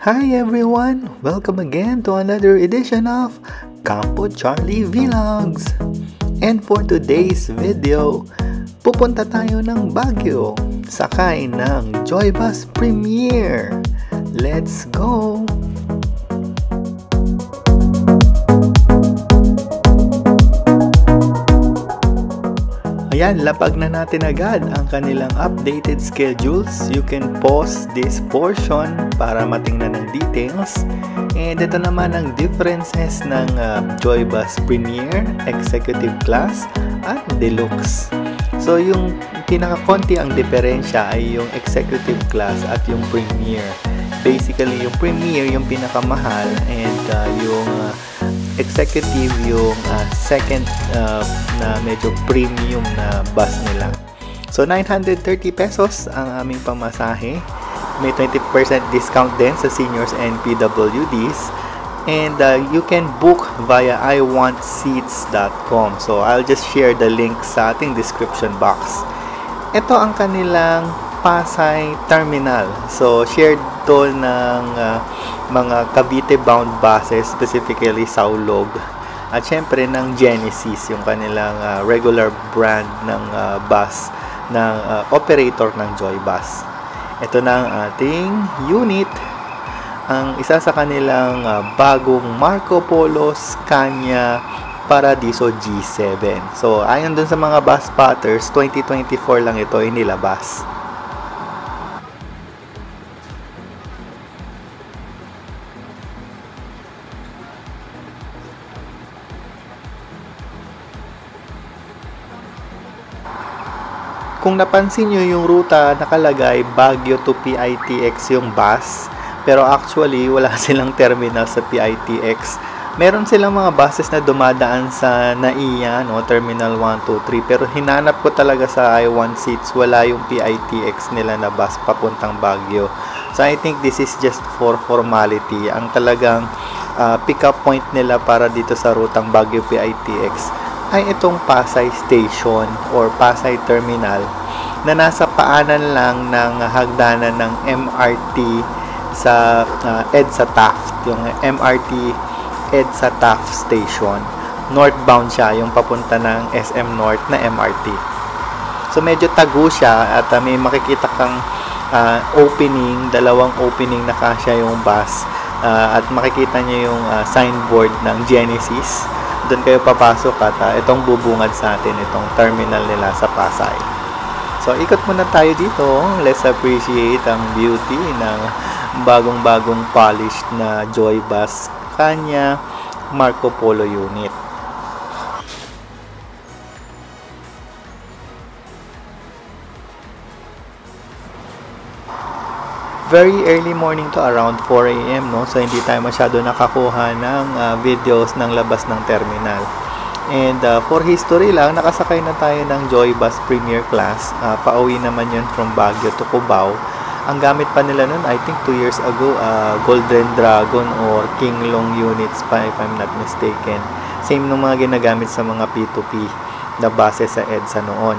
Hi everyone! Welcome again to another edition of Campo Charlie Vlogs. And for today's video, pupunta tayo ng Baguio, sakay ng Joybus Premier. Let's go! Ayan, lapag na natin agad ang kanilang updated schedules. You can pause this portion para matingnan ng details. And ito naman ang differences ng Joybus Premier, Executive Class at Deluxe. So yung pinakakonti ang diferensya ay yung Executive Class at yung Premier. Basically yung Premier yung pinakamahal and yung Executive yung second na medyo premium na bus nila. So 930 pesos ang aming pamasahe. May 20% discount din sa seniors and PWDs. And you can book via iwantseats.com. So I'll just share the link sa ating description box. Ito ang kanilang Pasay Terminal. So shared to ng mga Cavite-bound buses, specifically Saulog. At syempre ng Genesis, yung kanilang regular brand ng bus ng operator ng Joybus. Ito na ang ating unit. Ang isa sa kanilang bagong Marco Polo Scania Paradiso G7. So ayon dun sa mga bus spotters, 2024 lang ito inilabas. Kung napansin nyo yung ruta, nakalagay Baguio to PITX yung bus. Pero actually, wala silang terminal sa PITX. Meron silang mga buses na dumadaan sa NAIA, no? Terminal 1, 2, 3. Pero hinanap ko talaga sa iWantSeats, wala yung PITX nila na bus papuntang Baguio. So I think this is just for formality. Ang talagang pick-up point nila para dito sa rutang Baguio PITX ay itong Pasay Station or Pasay Terminal na nasa paanan lang ng hagdanan ng MRT sa EDSA Taft, yung MRT EDSA Taft Station. Northbound siya, yung papunta ng SM North na MRT. So medyo tago siya at may makikita kang opening, dalawang opening na kasya yung bus at makikita niyo yung signboard ng Genesis. Doon kayo papasok at itong bubungad sa atin, itong terminal nila sa Pasay. So, ikot muna tayo dito. Let's appreciate ang beauty ng bagong-bagong polished na Joybus Scania Marco Polo unit. Very early morning to, around 4 AM, no? So hindi tayo masyado nakakuha ng videos ng labas ng terminal. And for history lang, nakasakay na tayo ng Joybus Premier Class. Pauwi naman yun from Baguio to Cubao. Ang gamit pa nila nun, I think 2 years ago, Golden Dragon or King Long units pa, if I'm not mistaken. Same nung mga ginagamit sa mga P2P na base sa EDSA noon.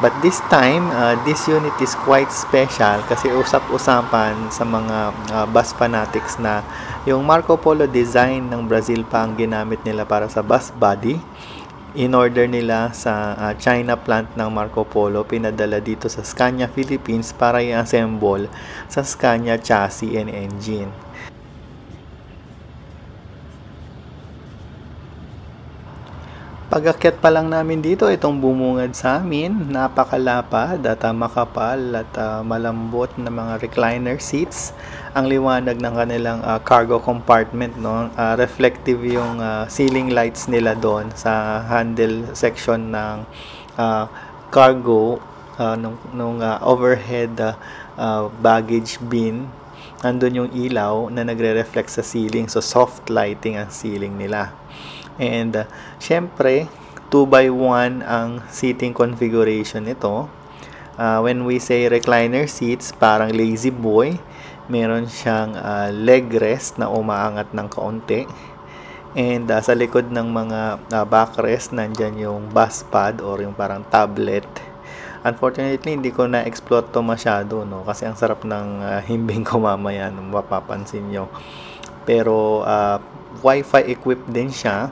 But this time, this unit is quite special kasi usap-usapan sa mga bus fanatics na yung Marco Polo design ng Brazil pa ang ginamit nila para sa bus body. In-order nila sa China plant ng Marco Polo, pinadala dito sa Scania Philippines para i-assemble sa Scania chassis and engine. Pag-akyat pa lang namin dito, itong bumungad sa amin, napakalapad at makapal at malambot na mga recliner seats. Ang liwanag ng kanilang cargo compartment, no? Reflective yung ceiling lights nila doon sa handle section ng cargo, nung overhead baggage bin. Nandun yung ilaw na nagre-reflect sa ceiling, so soft lighting ang ceiling nila. And syempre 2x1 ang seating configuration nito. When we say recliner seats, parang lazy boy, meron siyang leg rest na umaangat ng kaunti. And sa likod ng mga backrest, nandyan yung bus pad or yung parang tablet Unfortunately, hindi ko na-explore to masyado, no? Kasi ang sarap ng himbing ko mamaya, no? Mapapansin nyo. Pero, Wi-Fi equipped din siya.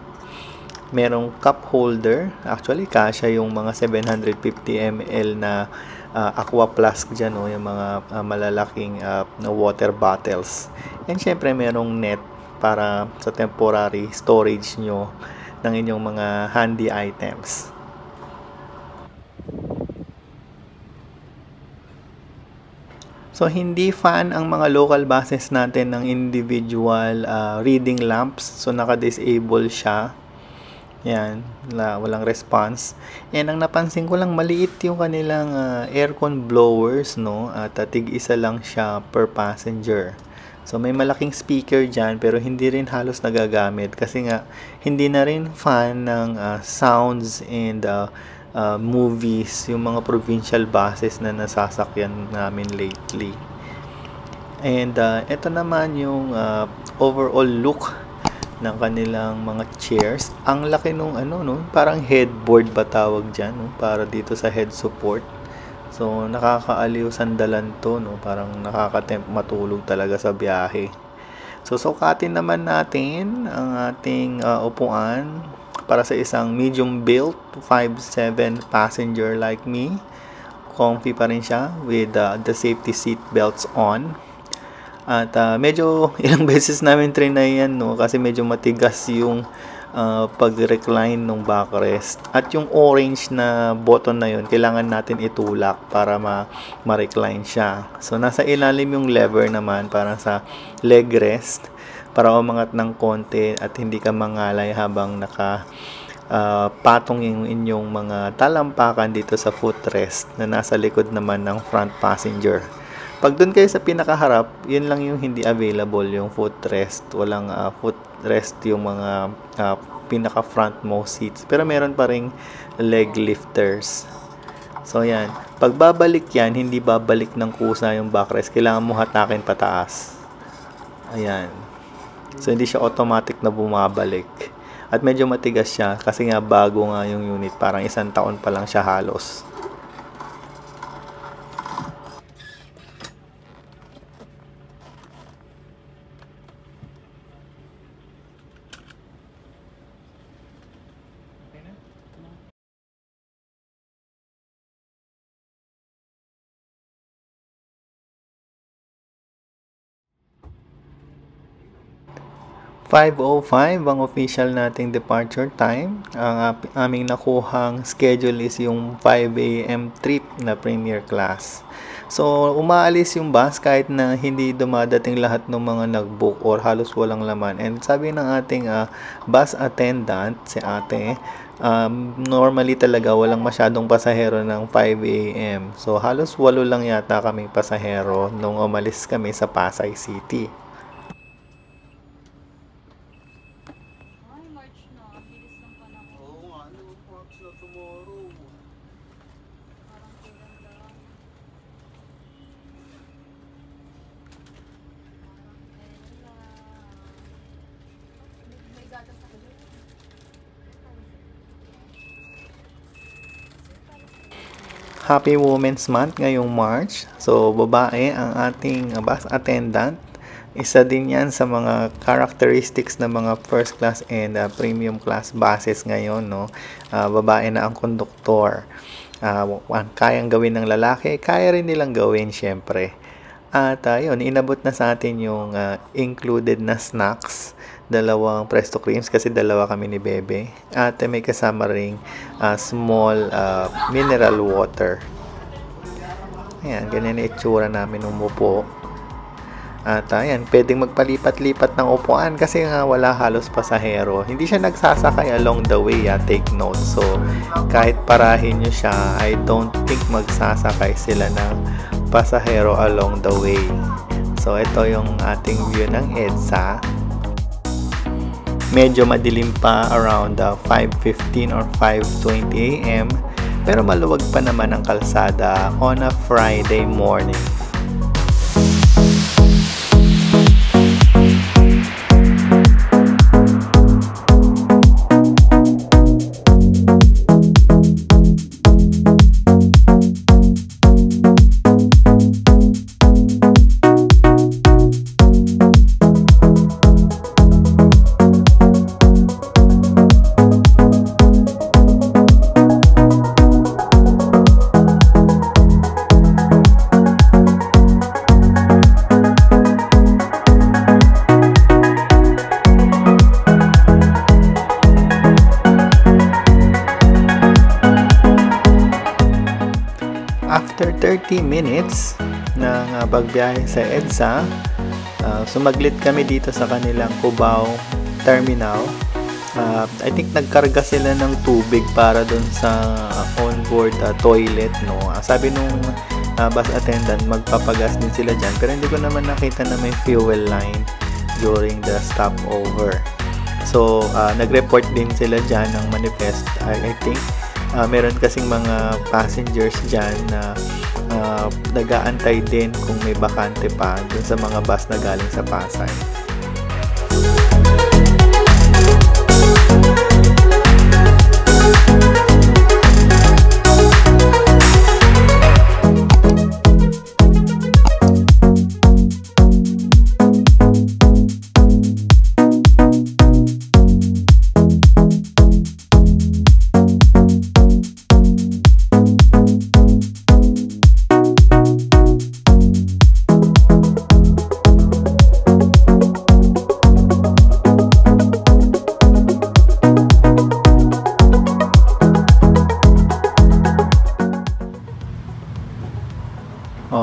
Merong cup holder. Actually, kasya yung mga 750 ml na aqua flask dyan, no? Yung mga malalaking water bottles. And syempre, merong net para sa temporary storage nyo ng inyong mga handy items. So, hindi fan ang mga local buses natin ng individual reading lamps. So, naka-disable siya. Yan, walang response. And ang napansin ko lang, maliit yung kanilang aircon blowers, no? At tig-isa lang siya per passenger. So, may malaking speaker dyan, pero hindi rin halos nagagamit. Kasi nga, hindi na rin fan ng sounds and movies, yung mga provincial buses na nasasakyan namin lately. And ito naman yung overall look ng kanilang mga chairs. Ang laki nung no, parang headboard ba tawag dyan, no? Para dito sa head support. So, nakakaaliw sandalan to, no? Parang nakakatempt matulog talaga sa biyahe. So, sukatin naman natin ang ating upuan para sa isang medium built 5'7" passenger like me. Comfy pa rin siya with the safety seat belts on. At medyo ilang beses namin trinay yan, no? Kasi medyo matigas yung pag-recline ng backrest. At yung orange na button na yun, kailangan natin itulak para ma-recline siya. So, nasa ilalim yung lever naman para sa leg rest, para umangat ng konti at hindi ka mangalay habang patong yung inyong mga talampakan dito sa footrest na nasa likod naman ng front passenger. Pag doon kayo sa pinakaharap, yun lang yung hindi available, yung footrest. Walang footrest yung mga pinaka frontmost seats. Pero meron pa ring leg lifters. So yan, pag babalik yan, hindi babalik ng kusa yung backrest. Kailangan mo hatakin pataas. Ayan. So hindi siya automatic na bumabalik. At medyo matigas siya kasi nga bago nga yung unit. Parang 1 taon pa lang siya halos. (5:05) ang official nating departure time. Ang aming nakuhang schedule is yung 5 AM trip na premier class. So, umaalis yung bus kahit na hindi dumadating lahat ng mga nag-book or halos walang laman. And sabi ng ating bus attendant, si ate, normally talaga walang masyadong pasahero ng 5 AM. So, halos 8 lang yata kaming pasahero nung umalis kami sa Pasay City. Happy Women's Month ngayong March. So, babae ang ating bus attendant. Isa din yan sa mga characteristics ng mga first class and premium class buses ngayon, no? Babae na ang konduktor. Kayang gawin ng lalaki, kaya rin nilang gawin syempre. At yun, inabot na sa atin yung included na snacks. 2 Presto creams kasi 2 kami ni Bebe. At may kasama ring small mineral water. Ayan, ganyan na itsura namin umupo. At ayan, pwedeng magpalipat-lipat ng upuan kasi nga wala halos pasahero. Hindi siya nagsasakay along the way, take note. So, kahit parahin nyo siya, I don't think magsasakay sila ng pasahero along the way. So, ito yung ating view ng EDSA. Medyo madilim pa around 5:15 or 5:20 AM. Pero maluwag pa naman ang kalsada on a Friday morning. after 30 minutes ng pagbiyahe sa EDSA, sumaglit kami dito sa kanilang Cubao Terminal. I think nagkarga sila ng tubig para dun sa onboard toilet, no. Sabi nung bus attendant, magpapagas din sila dyan, pero hindi ko naman nakita na may fuel line during the stopover. So nag-report din sila dyan ng manifest. I think meron kasing mga passengers dyan na nag-aantay din kung may bakante pa dun sa mga bus na galing sa Pasay.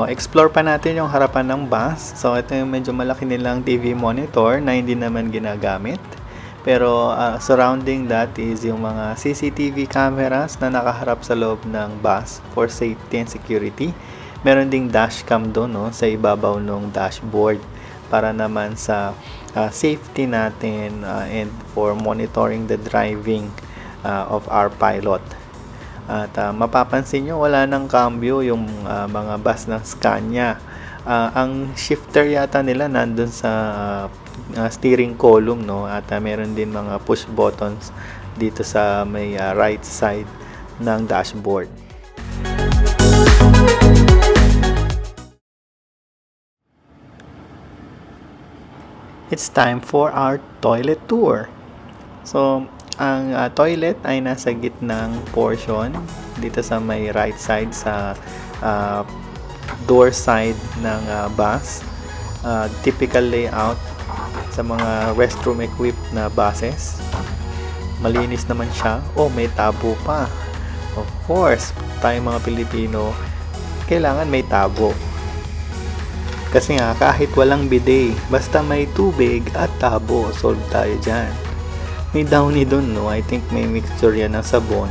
Explore pa natin yung harapan ng bus. So ito yung medyo malaki nilang TV monitor na hindi naman ginagamit. Pero surrounding that is yung mga CCTV cameras na nakaharap sa loob ng bus for safety and security. Meron ding dashcam doon, no, sa ibabaw ng dashboard para naman sa safety natin and for monitoring the driving of our pilot. At mapapansin nyo, wala nang cambio yung mga bus ng Scania. Ang shifter yata nila nandun sa steering column, no? At meron din mga push buttons dito sa may right side ng dashboard. It's time for our toilet tour. So ang toilet ay nasa gitnang portion dito sa may right side sa door side ng bus. Typical layout sa mga restroom equipped na buses. Malinis naman siya. Oh, may tabo pa. Of course, tayong mga Pilipino, kailangan may tabo. Kasi nga, kahit walang bidet, basta may tubig at tabo, solve tayo dyan. May downy dun, no? I think may mixture yan ng sabon.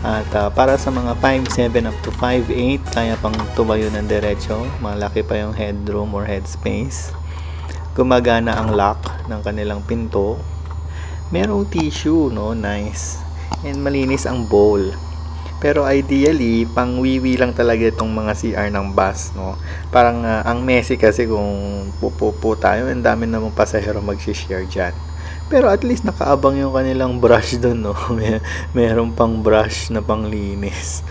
At para sa mga 5'7 up to 5'8, kaya pang tumayo ng diretso. Malaki pa yung headroom or headspace. Gumagana ang lock ng kanilang pinto. Merong tissue, no? Nice. And malinis ang bowl. Pero ideally, pang wiwi lang talaga itong mga CR ng bus, no? Parang ang messy kasi kung pupupo tayo, ang dami namang pasahero mag-share dyan. Pero at least nakaabang yung kanilang brush doon, no? Meron pang brush na panglinis.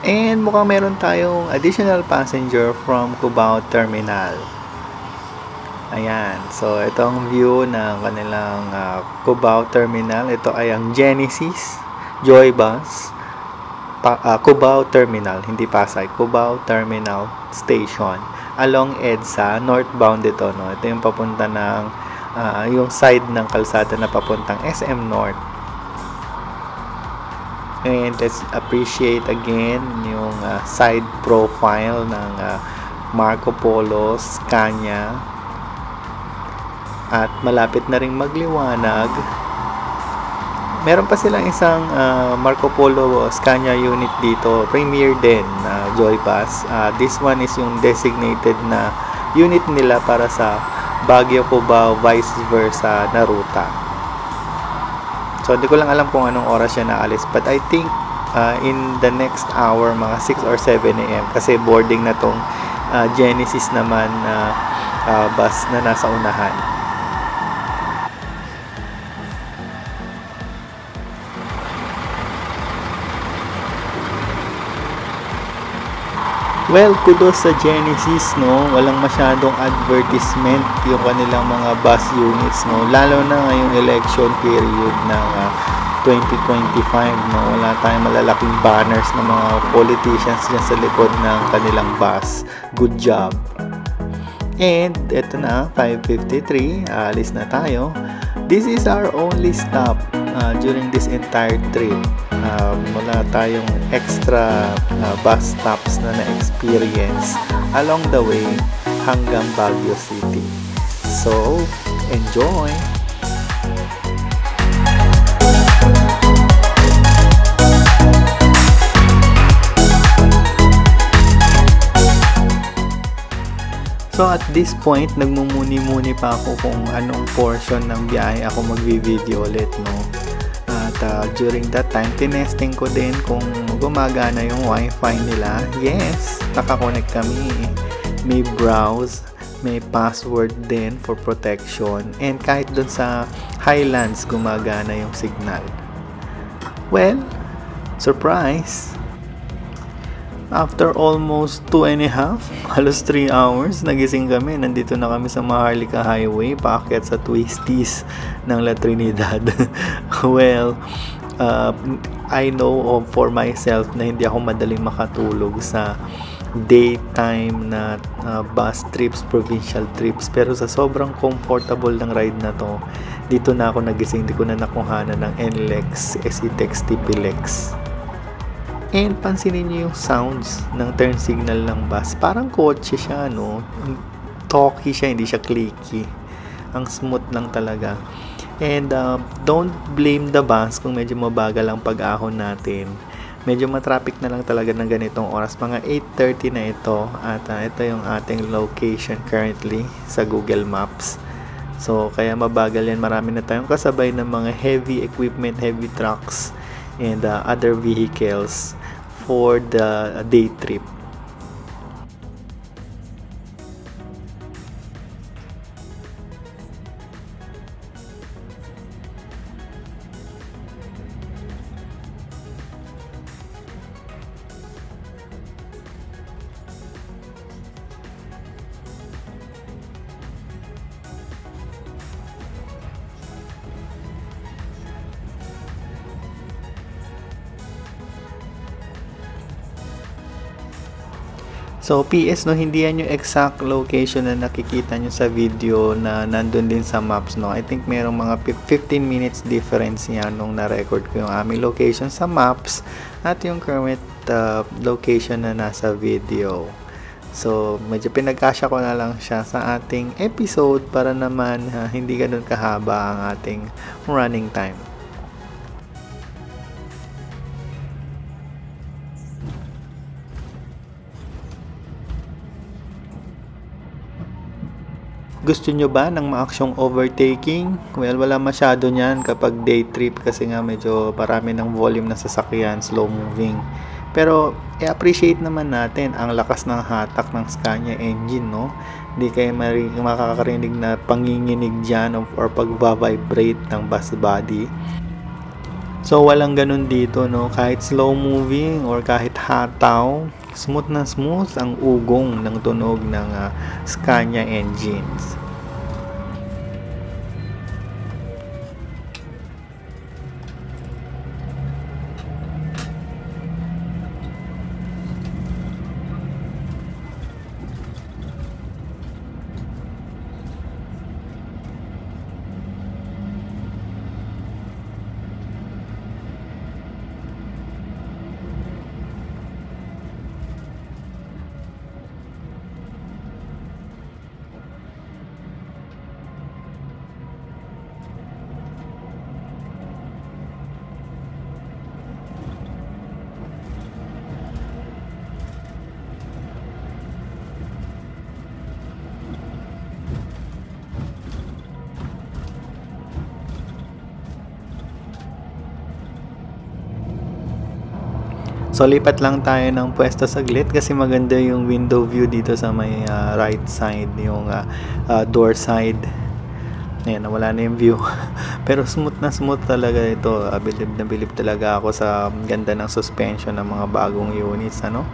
And mukhang meron tayong additional passenger from Cubao Terminal. Ayan. So, itong view ng kanilang Cubao Terminal. Ito ay ang Genesis Joy Bus. Cubao Terminal, hindi Pasay. Cubao Terminal Station. Along EDSA, northbound ito, no? Ito yung papunta ng yung side ng kalsada na papuntang SM North. And let's appreciate again yung side profile ng Marco Polo Scania. At malapit na ring magliwanag. Meron pa silang isang Marco Polo Scania unit dito, premier din na Joy Bus. This one is yung designated na unit nila para sa Baguio Cubao vice versa na ruta. So hindi ko lang alam kung anong oras siya naalis, but I think in the next hour, mga 6 or 7 AM, kasi boarding na tong Genesis naman na bus na nasa unahan. Well, kudos sa Genesis, no? Walang masyadong advertisement yung kanilang mga bus units, no? Lalo na ngayong election period ng 2025, no? Wala tayong malalaking banners ng mga politicians dyan sa likod ng kanilang bus. Good job. And eto na, 5:53, alis na tayo. This is our only stop during this entire trip, wala tayong extra bus stops na na-experience along the way hanggang Baguio City. So, enjoy! So at this point, nagmumuni-muni pa ako kung anong portion ng biyahe ako magvi-video ulit, no? At during that time, tinesting ko din kung gumagana yung wifi nila. Yes, nakakonect kami. May browse, may password din for protection. And kahit dun sa Highlands, gumagana yung signal. Well, surprise! After almost 2.5, halos 3 hours, nagising kami. Nandito na kami sa Maharlika Highway, paakyat sa twisties ng La Trinidad. Well, I know for myself na hindi ako madaling makatulog sa daytime na bus trips, provincial trips. Pero sa sobrang comfortable ng ride na to, dito na ako nagising. Di ko na nakuhanan ng NLEX, SETEX, TPLEX. And pansinin niyo yung sounds ng turn signal ng bus. Parang kotse siya, no? Talky siya, hindi siya clicky. Ang smooth lang talaga. And don't blame the bus kung medyo mabagal ang pag-ahon natin. Medyo matraffic na lang talaga ng ganitong oras. Mga 8:30 na ito. At ito yung ating location currently sa Google Maps. So, kaya mabagal yan. Marami na tayong kasabay ng mga heavy equipment, heavy trucks, and other vehicles for the day trip. So, PS, no, hindi yan yung exact location na nakikita nyo sa video na nandun din sa maps, no. I think merong mga 15 minutes difference yan nung na-record ko yung aming location sa maps at yung current location na nasa video. So, medyo pinagkasya ko na lang siya sa ating episode para naman hindi ganun kahaba ang ating running time. Gusto nyo ba ng maaksyong overtaking? Well, wala masyado niyan kapag day trip kasi nga medyo parami ng volume na sasakyan, slow moving. Pero i-appreciate naman natin ang lakas ng hatak ng Scania engine, no? Hindi kayo makakarinig na panginginig dyan or pag-vibrate ng bus body. So walang ganun dito, no? Kahit slow moving or kahit hataw, smooth na smooth ang ugong ng tunog ng Scania engines. So lipat lang tayo ng pwesto saglit kasi maganda yung window view dito sa may right side, yung door side. Ayan, wala na yung view. Pero smooth na smooth talaga ito. Bilib na bilib talaga ako sa ganda ng suspension ng mga bagong units, ano.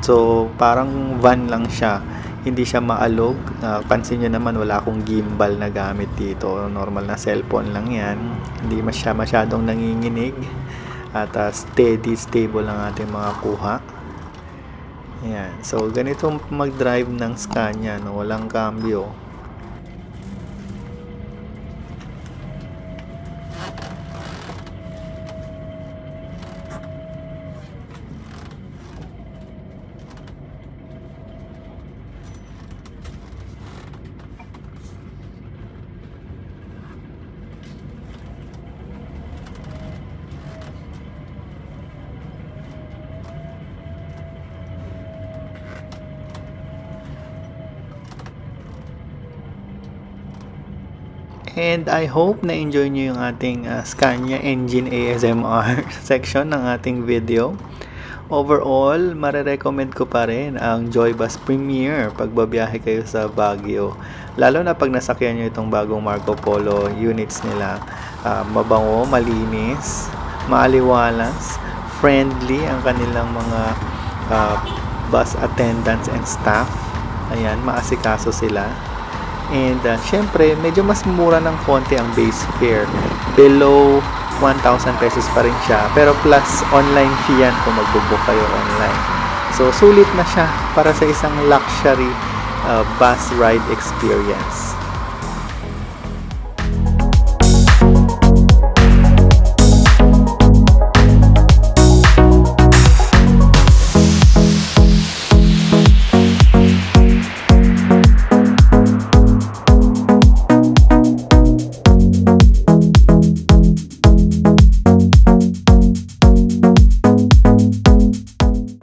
So parang van lang siya. Hindi siya maalog. Pansin nyo naman wala akong gimbal na gamit dito. Normal na cellphone lang yan. Hindi masyadong nanginginig. At steady, stable ang ating mga kuha. Ayan. So, ganito mag-drive ng Scania, no? Walang cambio. And I hope na-enjoy nyo yung ating Scania Engine ASMR section ng ating video. Overall, marirecommend ko pa rin ang Joybus Premier pag babiyahe kayo sa Baguio. Lalo na pag nasakyan nyo itong bagong Marco Polo units nila. Mabango, malinis, maaliwalas, friendly ang kanilang mga bus attendants and staff. Ayan, maasikaso sila. And syempre, medyo mas mura ng konti ang base fare. Below 1,000 pesos pa rin siya. Pero plus online fee yan kung magbubook kayo online. So, sulit na siya para sa isang luxury bus ride experience.